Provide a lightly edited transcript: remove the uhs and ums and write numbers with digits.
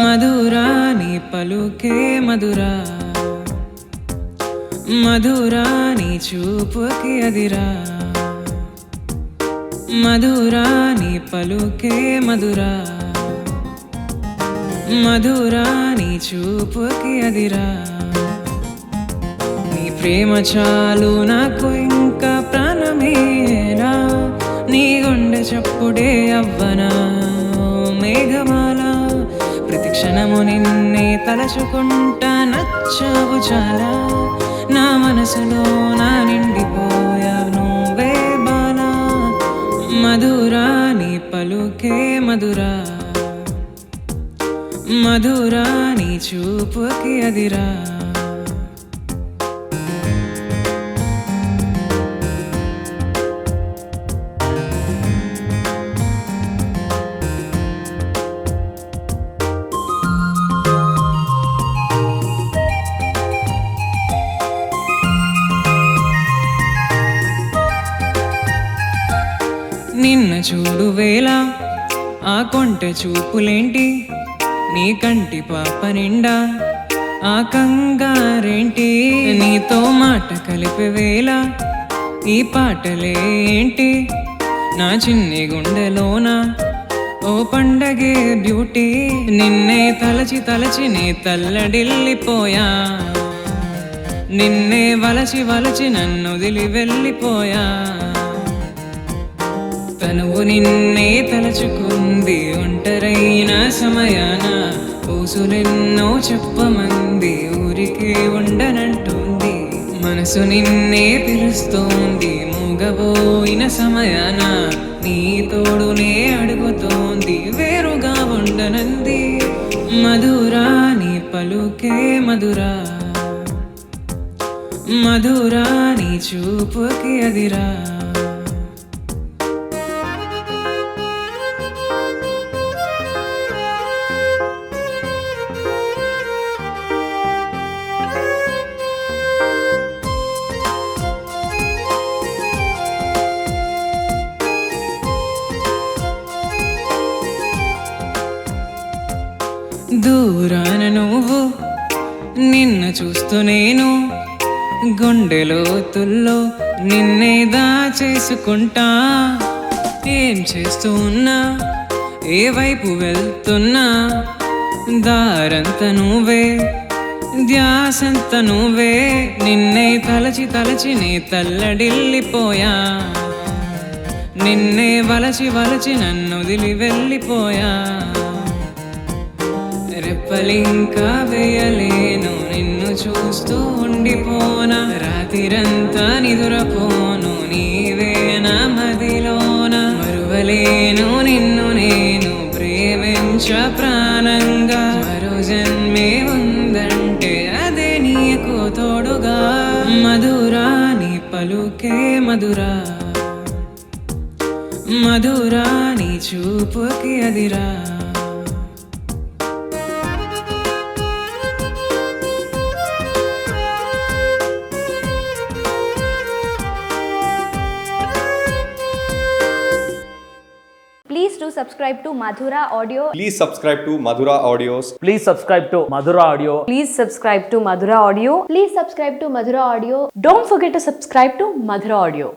మధురా నీ పలుకే మధురా, మధురా నీ చూపుకి అదిరా, మధురా నీ పలుకే మధురా, మధురా నీ చూపుకి అదిరా. నీ ప్రేమ చాలు నాకు ఇంకా ప్రాణమేరా, నీ గుండె చప్పుడే అవ్వనా మేఘమాల. ప్రతి క్షణము నిన్నే తలచుకుంటా నచ్చావు చాలా, నా మనసులో నా నిండిపోయా నువ్వే బాలా. మధురా నీ పలుకే మధురా, మధురా నీ చూపుకి అదిరా. నిన్న చూడు వేళ ఆ కొంటె చూపులేంటి, నీ కంటి పాప నిండా ఆ కంగారేంటి. నీతో మాట కలిపే వేళ ఈ పాటలే ఏంటి, నా చిన్ని గుండెలోన ఓ పండగే బ్యూటీ. నిన్నే తలచి తలచి నే తల్లడిల్లిపోయా, నిన్నే వలచి వలచి నన్ను వదిలి వెళ్ళిపోయా. తనువు నిన్నే తలచుకుంది ఒంటరైన సమయాన, ఊసులెన్నో చెప్పమంది ఊరికే ఉండనంటుంది. మనసు నిన్నే పిలుస్తోంది మూగబోయిన సమయాన, నీ తోడునే అడుగుతోంది వేరుగా ఉండనంది. మధురా నీ పలుకే మధురా, మధురా నీ చూపుకి అదిరా. దూరాన నువ్వు నిన్ను చూస్తూ నేను గుండెలోతుల్లో నిన్నే దాచేసుకుంటా. ఏం చేస్తూ ఉన్నా ఏ వైపు వెళ్తున్నా దారంత నువ్వే ధ్యాసంత నువ్వే. నిన్నే తలచి తలచి నే తల్లడిల్లిపోయా, నిన్నే వలచి వలచి నన్ను వదిలి వెళ్ళిపోయా. రెప్పలింకా వేయలేను నిన్ను చూస్తూ ఉండిపోనా, రాత్రిరంతా నిదురపోను నీవే నా మదిలోన. మరువలేను నిన్ను నేను ప్రేమించ ప్రాణంగా, మరో జన్మే ఉందంటే అదే నీకు తోడుగా. మధురా నీ పలుకే మధురా, మధురా నీ చూపుకి అదిరా. Please do subscribe to Madhura Audio. Please subscribe to Madhura Audios. Please subscribe to Madhura Audio. Please subscribe to Madhura Audio. Please subscribe to Madhura Audio. Don't forget to subscribe to Madhura Audio.